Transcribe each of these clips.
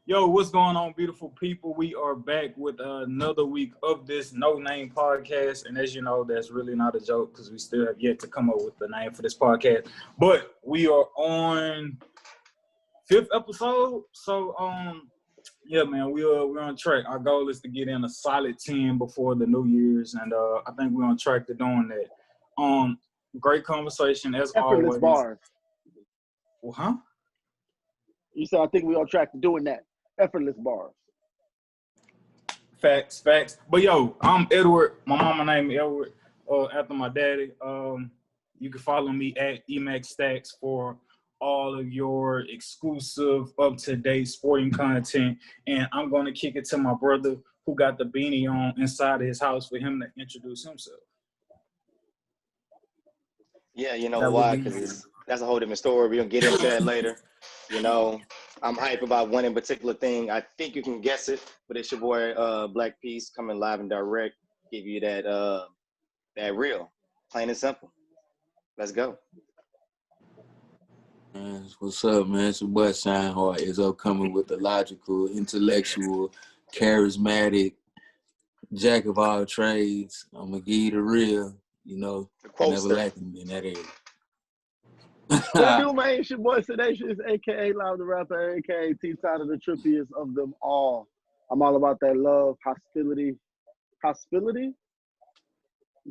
Yo, what's going on, beautiful people? We are back with another week of this No Name podcast. And as you know, that's really not a joke because we still have yet to come up with the name for this podcast. But we are on 5th episode. So, yeah, man, we're on track. Our goal is to get in a solid 10 before the New Year's. And I think we're on track to doing that. Great conversation as Effortless always. bars. Well, huh? You said I think we're on track to doing that. Effortless bars. Facts. But yo, I'm Edward. My mama named me Edward after my daddy. You can follow me at Emax Stacks for all of your exclusive, up-to-date sporting content. And I'm going to kick it to my brother who got the beanie on inside of his house for him to introduce himself. Yeah, you know why? Because that's a whole different story. We're going to get into that later. You know, I'm hype about one in particular thing. I think you can guess it, but it's your boy Black Peace coming live and direct, give you that real, plain and simple. Let's go. What's up, man? It's your boy Shineheart is upcoming with the logical, intellectual, charismatic, jack of all trades. I'm gonna give you the real, you know, never lacking in that area. What do, man? It's your boy Sedacious, a.k.a. Live the Rapper, a.k.a. T-Tyler, the trippiest of them all. I'm all about that love, hostility?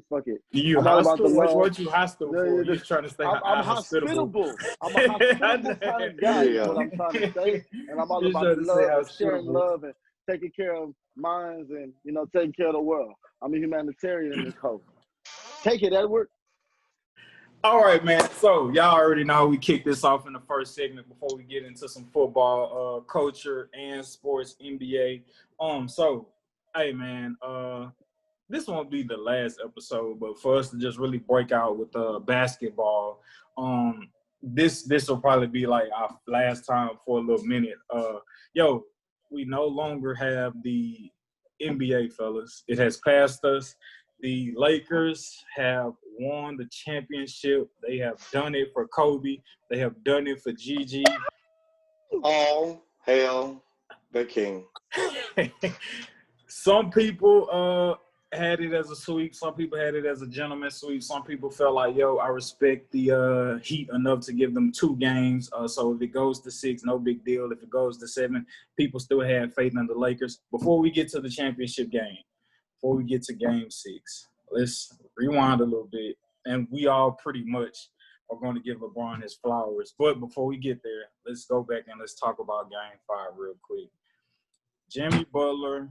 Fuck it. You hostile? What you hostile for? You're trying to stay I'm hospitable. I'm a hospitable kind of guy, is what I'm trying to say. And I'm all about the love, sharing love, and taking care of minds and, you know, taking care of the world. I'm a humanitarian in this whole. Take it, Edward. All right, man. So y'all already know we kicked this off in the first segment before we get into some football, culture, and sports, NBA. So, hey, man, this won't be the last episode, but for us to just really break out with basketball, this will probably be like our last time for a little minute. Yo, we no longer have the NBA, fellas. It has passed us. The Lakers have won the championship. They have done it for Kobe. They have done it for Gigi. All hail the king. Some people had it as a sweep. Some people had it as a gentleman's sweep. Some people felt like, yo, I respect the Heat enough to give them 2 games. So if it goes to 6, no big deal. If it goes to 7, people still have faith in the Lakers. Before we get to the championship game, before we get to game 6, let's rewind a little bit. And we all pretty much are going to give LeBron his flowers. But before we get there, let's go back and let's talk about game 5 real quick. Jimmy Butler.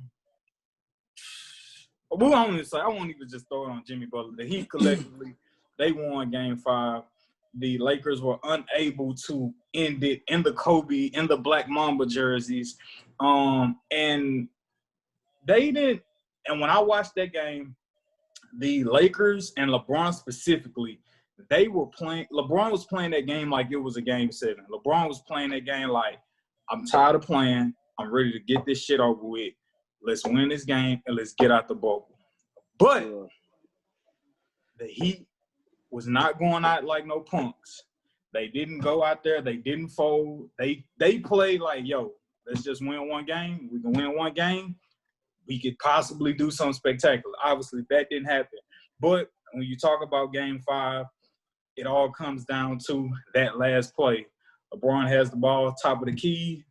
I won't even just throw it on Jimmy Butler. The Heat collectively, they won game 5. The Lakers were unable to end it in the Kobe, in the Black Mamba jerseys. And they didn't. And when I watched that game, the Lakers and LeBron specifically, they were playing – LeBron was playing that game like it was a game 7. LeBron was playing that game like, I'm tired of playing. I'm ready to get this shit over with. Let's win this game and let's get out the bubble. But the Heat was not going out like no punks. They didn't go out there. They didn't fold. They played like, yo, let's just win one game. We can win one game. We could possibly do something spectacular. Obviously, that didn't happen. But when you talk about game 5, it all comes down to that last play. LeBron has the ball, top of the key.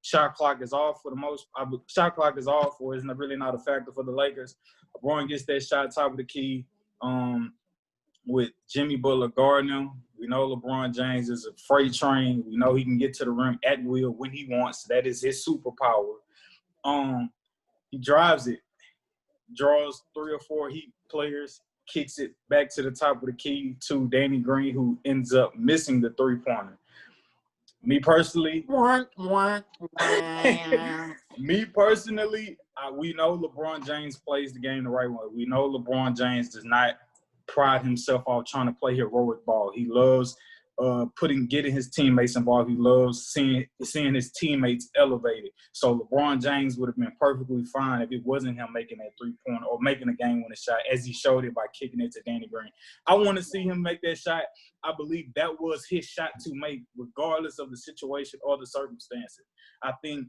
Shot clock is off for the most. Shot clock is off, or is really not a factor for the Lakers. LeBron gets that shot top of the key with Jimmy Butler guarding him. We know LeBron James is a freight train. We know he can get to the rim at will when he wants. That is his superpower. He drives it, draws 3 or 4 Heat players, kicks it back to the top of the key to Danny Green, who ends up missing the 3-pointer. Me personally, we know LeBron James plays the game the right way. We know LeBron James does not pride himself off trying to play heroic ball. He loves getting his teammates involved. He loves seeing his teammates elevated. So LeBron James would have been perfectly fine if it wasn't him making that 3-pointer or making a game-winning shot, as he showed it by kicking it to Danny Green. I want to see him make that shot. I believe that was his shot to make, regardless of the situation or the circumstances. I think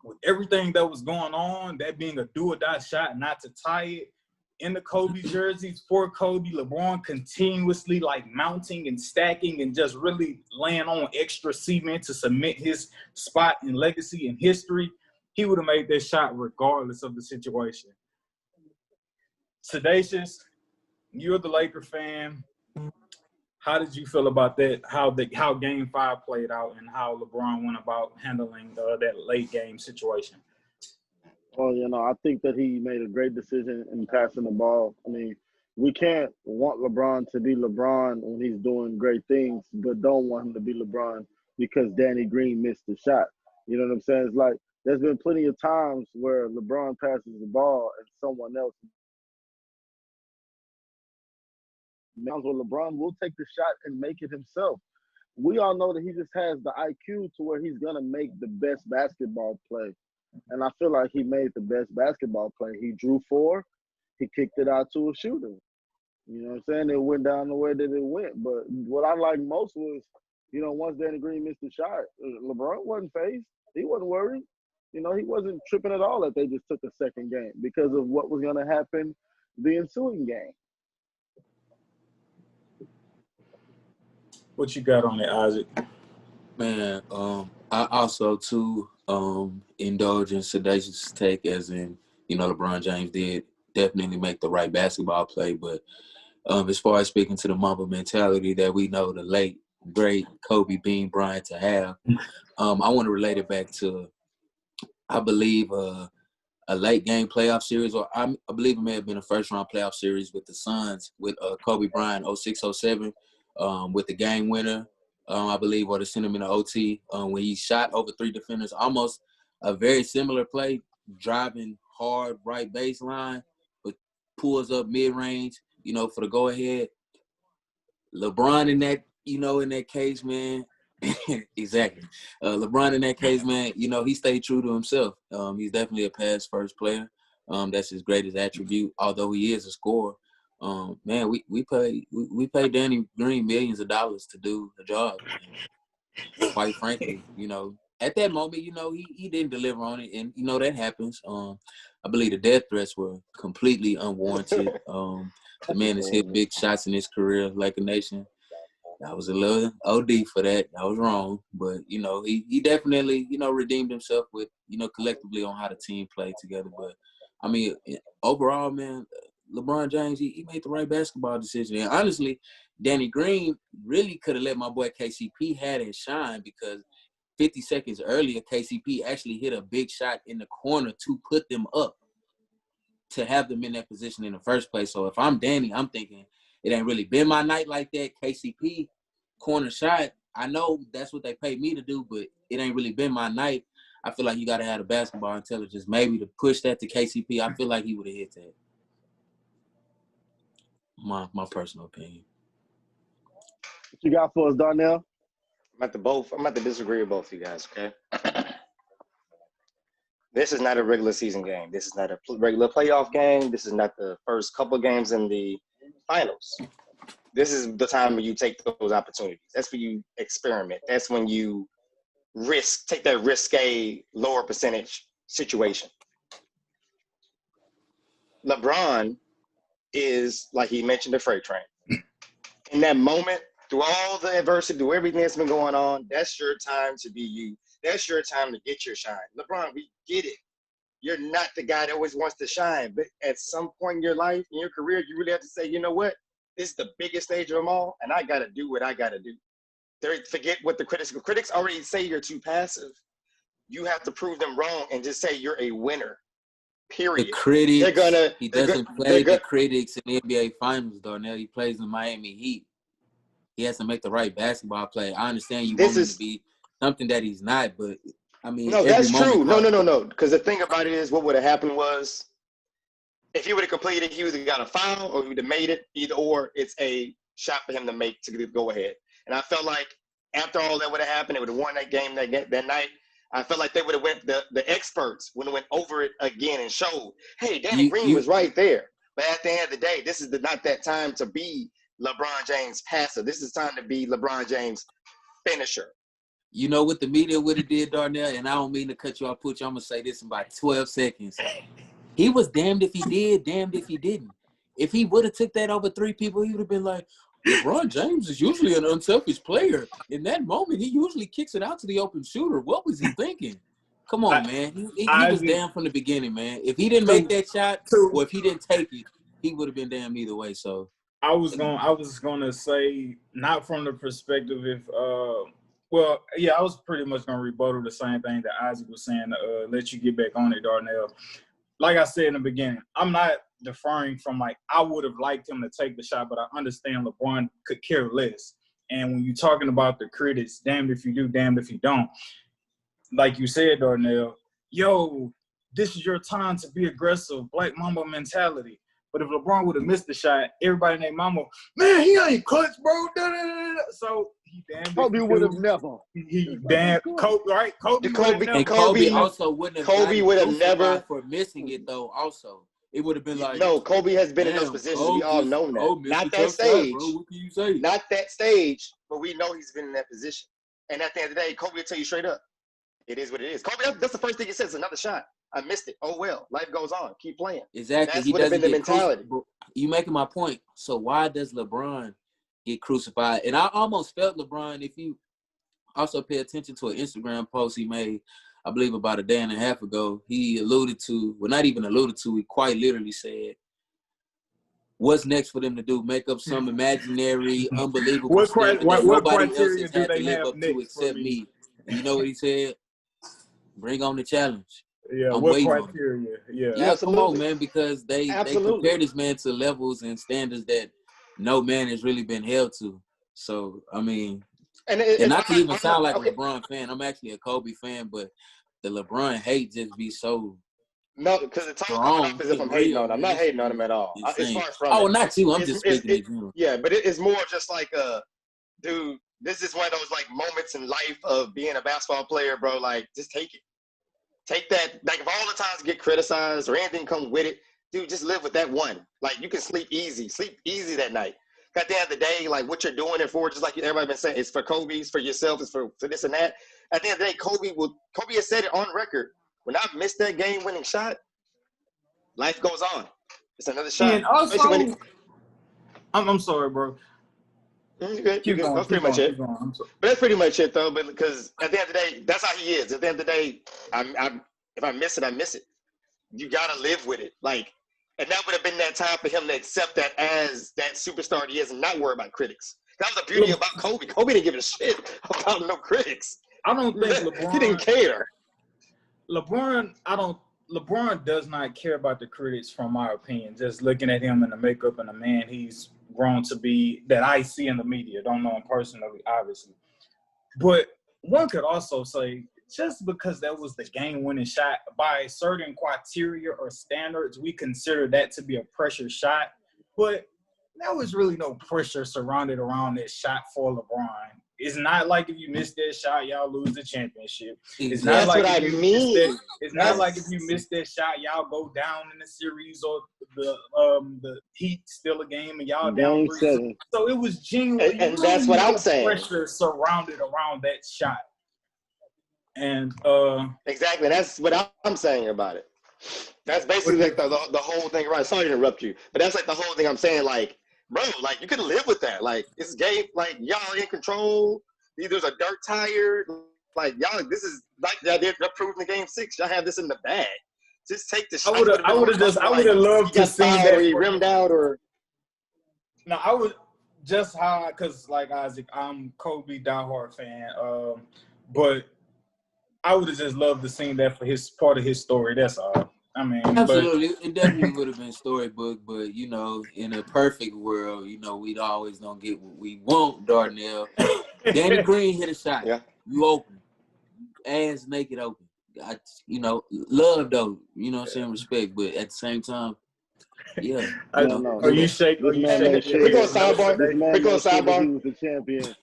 with everything that was going on, that being a do-or-die shot, not to tie it, in the Kobe jerseys for Kobe, LeBron continuously like mounting and stacking and just really laying on extra cement to cement his spot in legacy and history, he would have made that shot regardless of the situation. Sedacious, you're the Laker fan. How did you feel about that? How Game 5 played out and how LeBron went about handling that late game situation? Well, I think that he made a great decision in passing the ball. I mean, we can't want LeBron to be LeBron when he's doing great things, but don't want him to be LeBron because Danny Green missed the shot. You know what I'm saying? It's like there's been plenty of times where LeBron passes the ball and someone else. Where LeBron will take the shot and make it himself. We all know that he just has the IQ to where he's going to make the best basketball play. And I feel like he made the best basketball play. He drew 4. He kicked it out to a shooter. You know what I'm saying? It went down the way that it went. But what I liked most was, once Danny Green missed the shot, LeBron wasn't fazed. He wasn't worried. He wasn't tripping at all that they just took a second game because of what was going to happen the ensuing game. What you got on it, Isaac? Man, I also too indulge in Sedacious' take, as in, LeBron James did definitely make the right basketball play, but as far as speaking to the Mamba mentality that we know the late great Kobe Bean Bryant to have, I want to relate it back to, I believe, a late game playoff series, or I believe it may have been a first round playoff series with the Suns with Kobe Bryant 06-07 with the game winner. I believe, or to send him in the OT when he shot over 3 defenders. Almost a very similar play, driving hard right baseline, but pulls up mid-range, for the go-ahead. LeBron in that case, man, exactly. LeBron in that case, man, he stayed true to himself. He's definitely a pass-first player. That's his greatest attribute, although he is a scorer. Man, we pay Danny Green millions of dollars to do the job. And quite frankly, at that moment, he didn't deliver on it, and that happens. I believe the death threats were completely unwarranted. The man has hit big shots in his career, like a nation. I was a little OD for that. I was wrong, but he definitely redeemed himself with collectively on how the team played together. But I mean, overall, man, LeBron James, he made the right basketball decision. And honestly, Danny Green really could have let my boy KCP had his shine, because 50 seconds earlier, KCP actually hit a big shot in the corner to put them up, to have them in that position in the first place. So if I'm Danny, I'm thinking it ain't really been my night like that. KCP, corner shot, I know that's what they paid me to do, but it ain't really been my night. I feel like you got to have the basketball intelligence maybe to push that to KCP. I feel like he would have hit that. My personal opinion. What you got for us, Darnell? I'm about to disagree with both of you guys, okay? This is not a regular season game. This is not a regular playoff game. This is not the first couple games in the finals. This is the time when you take those opportunities. That's when you experiment. That's when you take that risque, lower percentage situation. LeBron is, like he mentioned, the freight train. In that moment, through all the adversity, through everything that's been going on, that's your time to be you. That's your time to get your shine. LeBron, we get it. You're not the guy that always wants to shine, but at some point in your life, in your career, you really have to say, you know what? This is the biggest stage of them all, and I got to do what I got to do. Forget what the critics already say you're too passive. You have to prove them wrong and just say you're a winner. Period. The critics, he doesn't play the critics in the NBA Finals, though. Now he plays in Miami Heat. He has to make the right basketball play. I understand you want him to be something that he's not, but I mean, no, that's true. No. Because the thing about it is, what would have happened was, if he would have completed, he would have got a foul or he would have made it. Either or, it's a shot for him to make to go ahead. And I felt like after all that would have happened, they would have won that game that night. I felt like they would have went, the experts would have went over it again and showed, hey, Danny Green was right there. But at the end of the day, this is not that time to be LeBron James passer. This is time to be LeBron James finisher. You know what the media would have did, Darnell, and I don't mean to cut you off, I'm going to say this in about 12 seconds. He was damned if he did, damned if he didn't. If he would have took that over 3 people, he would have been like, LeBron James is usually an unselfish player. In that moment, he usually kicks it out to the open shooter. What was he thinking? Come on, man. He was damned from the beginning, man. If he didn't make that shot, or if he didn't take it, he would have been damned either way. So I was gonna say, not from the perspective if I was pretty much gonna rebuttal the same thing that Isaac was saying to let you get back on it, Darnell. Like I said in the beginning, I'm not deferring from like I would have liked him to take the shot, but I understand LeBron could care less. And when you're talking about the critics, damned if you do, damned if you don't. Like you said, Darnell, this is your time to be aggressive, Black Mamba mentality. But if LeBron would have missed the shot, everybody named Mama, man, he ain't clutch, bro. So he damned. Kobe would have never. He damn Kobe, right? Kobe also wouldn't have. Kobe would have never for missing it though. Also, it would have been like no. Kobe has been in those positions. Kobe, we all know that. Not that stage. Shot, bro. What can you say? Not that stage, but we know he's been in that position. And at the end of the day, Kobe will tell you straight up, it is what it is. Kobe, that's the first thing he says. Another shot. I missed it. Oh well, life goes on. Keep playing. Exactly. That's would have been the mentality. You making my point. So why does LeBron get crucified? And I almost felt LeBron. If you also pay attention to an Instagram post he made, I believe about a day and a half ago, he alluded to, well, not even alluded to, he quite literally said, what's next for them to do? Make up some imaginary, unbelievable stuff that nobody else has had to live up to except me. And you know what he said? Bring on the challenge. Yeah, I'm what criteria? Yeah, come on, man, because they compare this man to levels and standards that no man has really been held to. So, I mean, and not to even sound like a LeBron fan. I'm actually a Kobe fan, but the LeBron hate just be so no, because the time off as if I'm hating on him. I'm not hating on him at all. It's far from it. Not you. I'm just speaking to you. Yeah, but it's more just like, dude, this is one of those like moments in life of being a basketball player, bro. Like, just take it. Take that, like if all the times get criticized or anything come with it, dude, just live with that one. Like you can sleep easy that night. At the end of the day, like what you're doing it for, just like everybody been saying, it's for Kobe, it's for yourself, it's for this and that. At the end of the day, Kobe has said it on record. When I missed that game-winning shot, life goes on. It's another shot. And also, I'm sorry, bro. You're good. That's pretty much it. But that's pretty much it, though. But because at the end of the day, that's how he is. At the end of the day, if I miss it, I miss it. You gotta live with it. Like, and that would have been that time for him to accept that as that superstar he is, and not worry about critics. That was the beauty about Kobe. Kobe didn't give a shit about no critics. I don't think LeBron. He didn't care. LeBron does not care about the critics, from my opinion. Just looking at him in the makeup and the man he's grown to be, that I see in the media. Don't know him personally, obviously. But one could also say, just because that was the game-winning shot, by certain criteria or standards, we consider that to be a pressure shot. But there was really no pressure surrounded around that shot for LeBron. It's not like if you miss that shot, y'all lose the championship. It's not like if you miss that. It's not like if you miss that shot, y'all go down in the series, or the Heat steal a game and y'all down 3. So it was genuine, and that's what I'm saying. Pressure surrounded around that shot, and exactly. That's what I'm saying about it. That's basically like the whole thing. Right? Sorry to interrupt you, but that's like the whole thing I'm saying. Like, bro, like you could live with that. Like it's game. Like y'all in control. There's a dirt tire. Like y'all, this is like y'all did proving the game 6. Y'all have this in the bag. Just take the shot. I would have loved to see that he rimmed out or. No, I would just how, because like Isaac, I'm Kobe diehard fan. But I would have just loved to see that for his part of his story. That's all. I mean, absolutely, it definitely would have been storybook. But you know, in a perfect world, you know, we'd always gonna get what we want. Darnell, Danny Green hit a shot. Yeah. You open, ass naked open. Love though. You know what I'm saying? Respect, but at the same time, yeah. Are you shaking? We go sidebar. We go sidebar. He was the champion.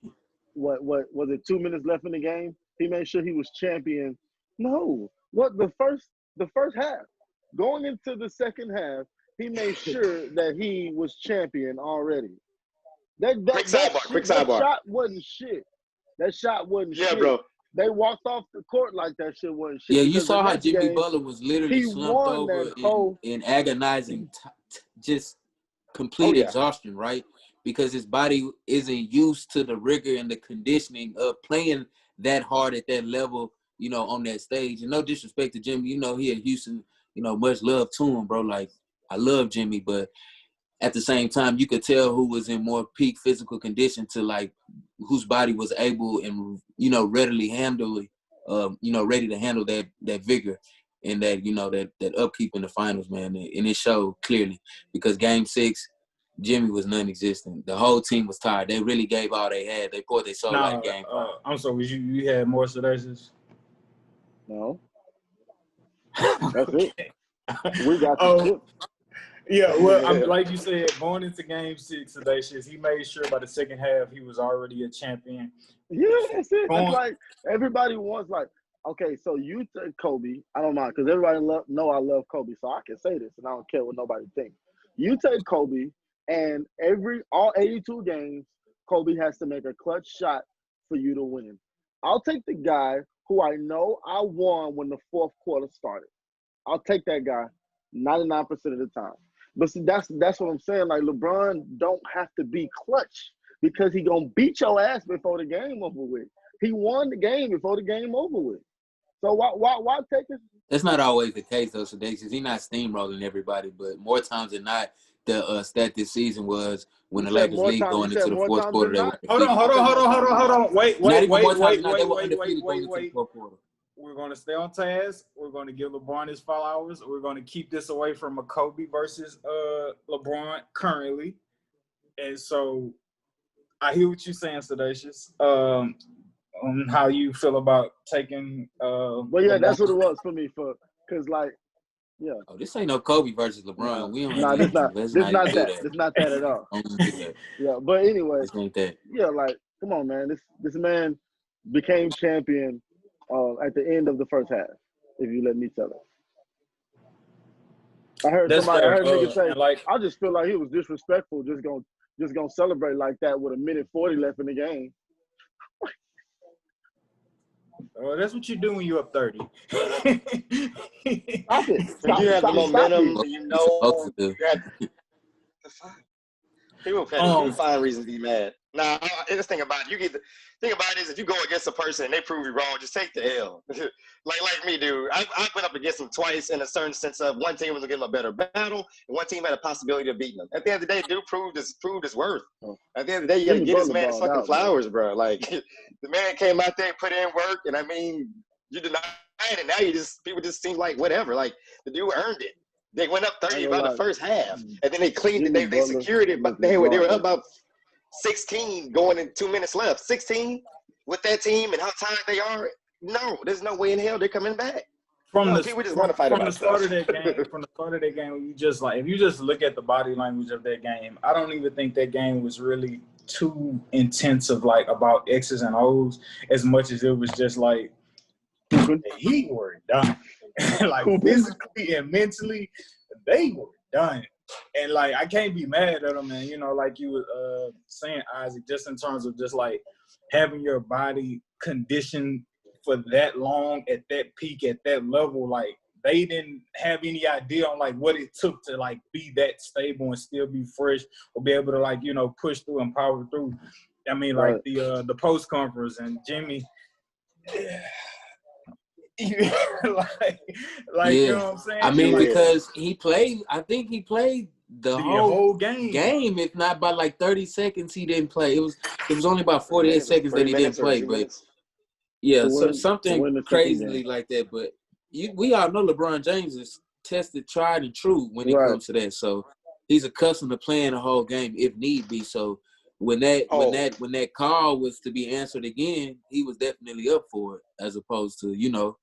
What was it? 2 minutes left in the game. He made sure he was champion. No, what the first half. Going into the second half, he made sure that he was champion already. Quick sidebar. Shot wasn't shit. That shot wasn't shit. Yeah, bro. they walked off the court like that shit wasn't shit. Yeah, you Because the saw how next Jimmy game, Butler was literally he slumped won over that whole. in agonizing, just complete Oh, yeah. exhaustion, right? Because his body isn't used to the rigor and the conditioning of playing that hard at that level, you know, on that stage. And no disrespect to Jimmy, you know, he at Houston, you know, much love to him, bro. Like, I love Jimmy, but at the same time, you could tell who was in more peak physical condition to, like, whose body was able and, you know, readily handle, you know, ready to handle that vigor and that, you know, that upkeep in the finals, man. And it showed clearly because Game 6, Jimmy was non-existent. The whole team was tired. They really gave all they had. They poured their soul like Game 5. I'm sorry, you had more sedations? No. That's it. We got the chip. Yeah, well, like you said, going into Game 6, Sedacious, he made sure by the second half he was already a champion. Yeah, that's it. That's like everybody wants, like, okay, so you take Kobe. I don't mind because everybody know I love Kobe, so I can say this and I don't care what nobody thinks. You take Kobe, and all 82 games, Kobe has to make a clutch shot for you to win. I'll take the guy who I know I won when the fourth quarter started. I'll take that guy 99% of the time. But see, that's what I'm saying. Like, LeBron don't have to be clutch because he gonna beat your ass before the game over with. He won the game before the game over with. So why take it? That's not always the case, though, Sedacious. He's not steamrolling everybody, but more times than not, the stat this season was when the Lakers lead going into the fourth quarter. They were Hold on. Wait. Not even more times than not. They were undefeated going into the fourth quarter. We're going to stay on task. We're going to give LeBron his followers. We're going to keep this away from a Kobe versus LeBron currently. And so I hear what you're saying, Sedacious, on how you feel about taking Well, yeah, LeBron. that's what it was for me. Because, like, yeah. Oh, this ain't no Kobe versus LeBron. We don't Nah, this not that. This not that at all. Yeah, but anyway. This ain't that. Yeah, like, come on, man. This man became champion at the end of the first half, if you let me tell it. I heard niggas say, like, I just feel like he was disrespectful, just gonna celebrate like that with 1:40 left in the game. Well, that's what you do when you're up 30. Stop it. You have the momentum, you know. People find reasons to be mad. Nah, just think about it. Think about it is if you go against a person and they prove you wrong, just take the L. like me, dude. I went up against them twice in a certain sense of one team was giving him a better battle and one team had a possibility of beating them. At the end of the day, dude proved his worth. At the end of the day, you got to get this man his fucking flowers, bro. Like, the man came out there and put in work, and I mean, you denied it, and now people just seem like whatever. Like, the dude earned it. They went up 30 by the first half, and then they cleaned it. They secured it, but they were up about 16 going in 2 minutes left. 16 with that team and how tired they are. No, there's no way in hell they're coming back. People just want to fight about the start of that game. From the start of that game, if you just look at the body language of that game, I don't even think that game was really too intensive, like about X's and O's, as much as it was just like the Heat were done. Like, physically and mentally, they were done. And, like, I can't be mad at them, man. You know, like you were saying, Isaac, just in terms of just, like, having your body conditioned for that long at that peak, at that level. Like, they didn't have any idea on, like, what it took to, like, be that stable and still be fresh or be able to, like, you know, push through and power through. I mean, like, the post conference and Jimmy – like yeah. You know what I'm saying? I mean, because I think he played the whole game. If not by like 30 seconds, he didn't play. It was only about 48 seconds that he didn't play. But yeah, so something crazily like that. But we all know LeBron James is tested, tried, and true when it comes to that. So he's accustomed to playing the whole game if need be. So when that call was to be answered again, he was definitely up for it, as opposed to, you know,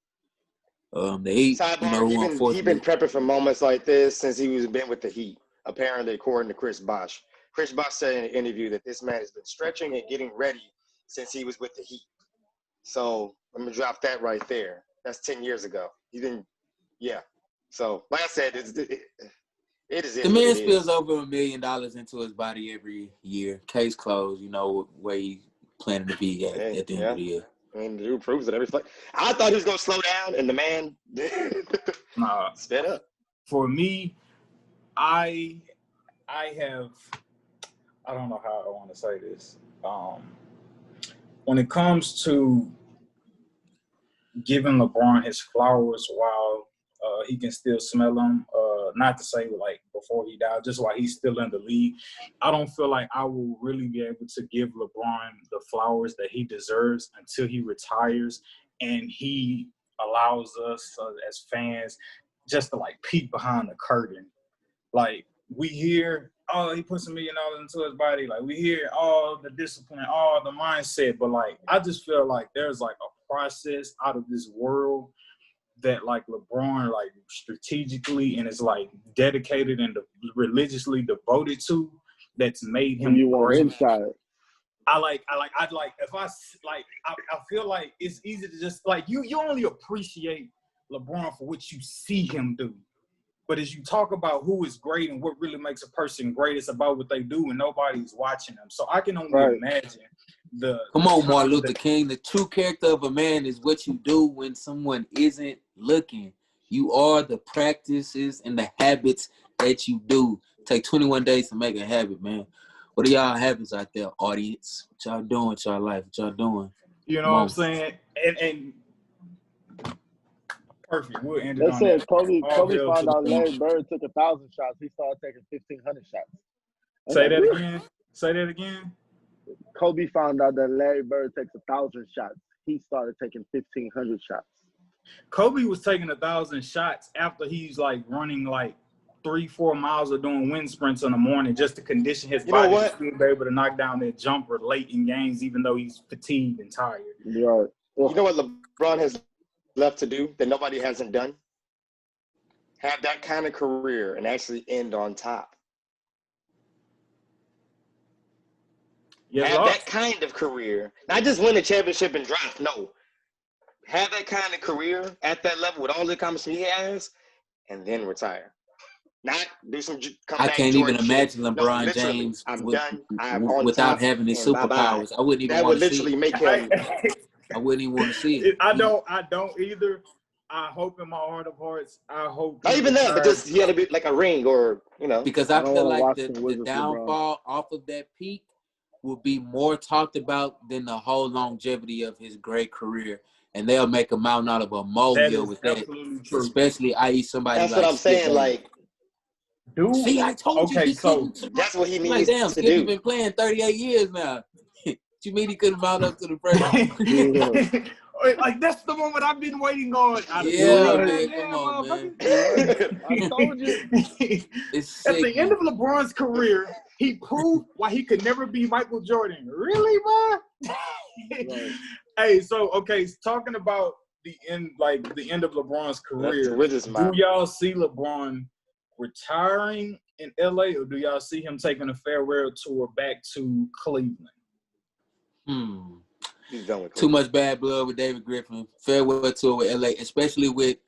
the Heat. Sidebar, he's been prepping for moments like this since he was been with the Heat. Apparently, according to Chris Bosh. Chris Bosh said in an interview that this man has been stretching and getting ready since he was with the Heat. So I'm gonna drop that right there. That's 10 years ago. So like I said, it is. The man spills over $1 million into his body every year. Case closed. You know where he's planning to be at the end of the year. I mean, the dude proves it every fight. I thought he was gonna slow down, and the man sped up. For me, I don't know how I want to say this. When it comes to giving LeBron his flowers while he can still smell them, not to say like before he died, just while he's still in the league, I don't feel like I will really be able to give LeBron the flowers that he deserves until he retires and he allows us as fans just to like peek behind the curtain. Like, we hear, oh, he put $1 million into his body. Like, we hear all the discipline, all the mindset. But, like, I just feel like there's, like, a process out of this world that, like, LeBron, like, strategically and is, like, dedicated and religiously devoted to that's made him great. Inside. I feel like it's easy to just, like, you only appreciate LeBron for what you see him do. But as you talk about who is great and what really makes a person great, it's about what they do, and nobody's watching them. So I can only imagine the. Come on, Martin Luther King. The true character of a man is what you do when someone isn't looking. You are the practices and the habits that you do. Take 21 days to make a habit, man. What are y'all habits out there, audience? What y'all doing with y'all life? What y'all doing? You know what I'm saying? And perfect. We'll end it They on said that. Kobe found out Larry Bird took 1,000 shots. He started taking 1,500 shots. Say that again. Say that again. Kobe found out that Larry Bird takes 1,000 shots. He started taking 1,500 shots. Kobe was taking 1,000 shots after he's like running like 3-4 miles or doing wind sprints in the morning just to condition his body to still be able to knock down that jumper late in games, even though he's fatigued and tired. Right. You know what LeBron has left to do that nobody hasn't done? Have that kind of career and actually end on top. Have that kind of career. Not just win a championship and drop. No. Have that kind of career at that level with all the accomplishments he has and then retire. Not do some comeback. I can't even imagine LeBron James without having his superpowers. I wouldn't even want to see it. That would literally make him. I wouldn't even want to see it. I don't either. I hope in my heart of hearts, I hope. Not even that, but just he had to be like a ring or, Because I feel like the downfall off of that peak will be more talked about than the whole longevity of his great career. And they'll make a mountain out of a molehill with that. True. Especially, i.e. somebody That's like what I'm saying, like. Dude. See, I told you. So that's what he needs damn, to Skip, do. You've been playing 38 years now. You mean he couldn't mount up to the pressure? Like, that's the moment I've been waiting on. Man, come on, man. I told you. It's sick, at the end of LeBron's career, he proved why he could never be Michael Jordan. Really, bro? Right. Hey, talking about the end of LeBron's career, do y'all see LeBron retiring in LA, or do y'all see him taking a farewell tour back to Cleveland? He's done with Cleveland. Too much bad blood with David Griffin. Farewell tour with LA, especially with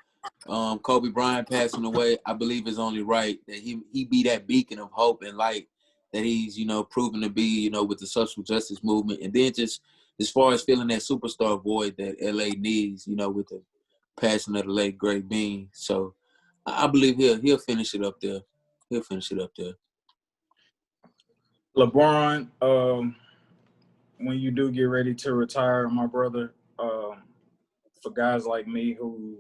Kobe Bryant passing away. I believe it's only right that he be that beacon of hope and light that he's, proven to be, with the social justice movement. And then just as far as filling that superstar void that LA needs, with the passing of the late great Bean. So I believe he'll finish it up there. He'll finish it up there. LeBron, when you do get ready to retire, my brother, for guys like me who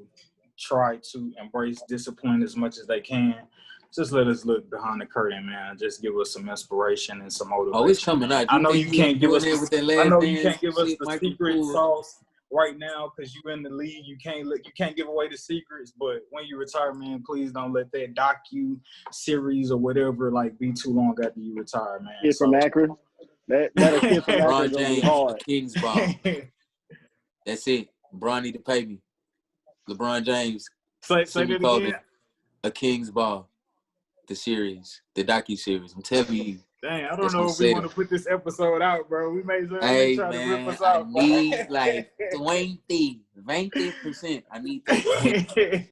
try to embrace discipline as much as they can, just let us look behind the curtain, man. Just give us some inspiration and some motivation. Oh, it's coming out. I know you can't give us the secret sauce right now because you're in the league. You can't give away the secrets. But when you retire, man, please don't let that docu-series or whatever be too long after you retire, man. Kid from Akron. That a kid from Akron LeBron James, a King's ball. That's it. LeBron need to pay me. LeBron James. Say that again. A King's ball. The series, the docu-series. I'm telling you. Dang, I don't know if we want to put this episode out, bro. We may try to rip us out. I need 20%. I need that.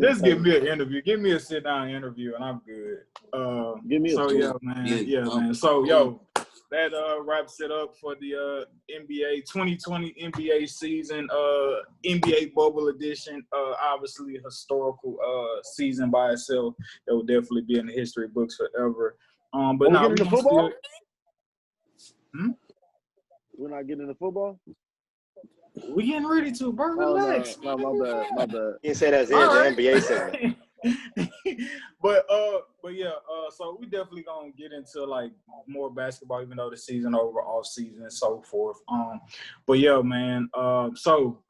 Just give me an interview. Give me a sit-down interview, and I'm good. Give me a man. Yeah, man. So, that wraps it up for the NBA 2020 NBA season, NBA Bubble Edition. Obviously, a historical season by itself. It will definitely be in the history books forever. But now we getting into football. We're not getting into football. We getting ready to, bro. Relax. No, my bad. You can say that's the NBA segment. but yeah, so we definitely gonna get into like more basketball, even though the season over, off season and so forth. But yeah, man. So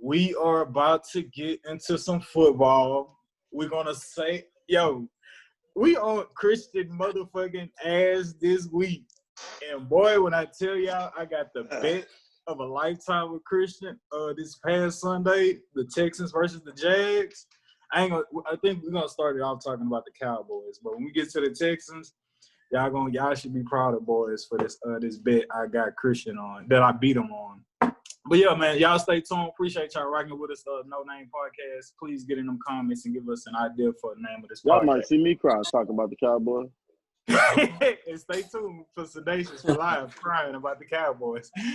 we are about to get into some football. We're gonna say, yo, we on Christian motherfucking ass this week. And boy, when I tell y'all, I got the bet of a lifetime with Christian this past Sunday, the Texans versus the Jags. I think we're gonna start it off talking about the Cowboys, but when we get to the Texans, y'all should be proud of boys for this bet I got Christian on, that I beat him on. But yeah, man, y'all stay tuned. Appreciate y'all rocking with us. No Name Podcast. Please get in them comments and give us an idea for the name of this podcast. Y'all might see me cry talking about the Cowboys. And stay tuned for Sedacious for live crying about the Cowboys.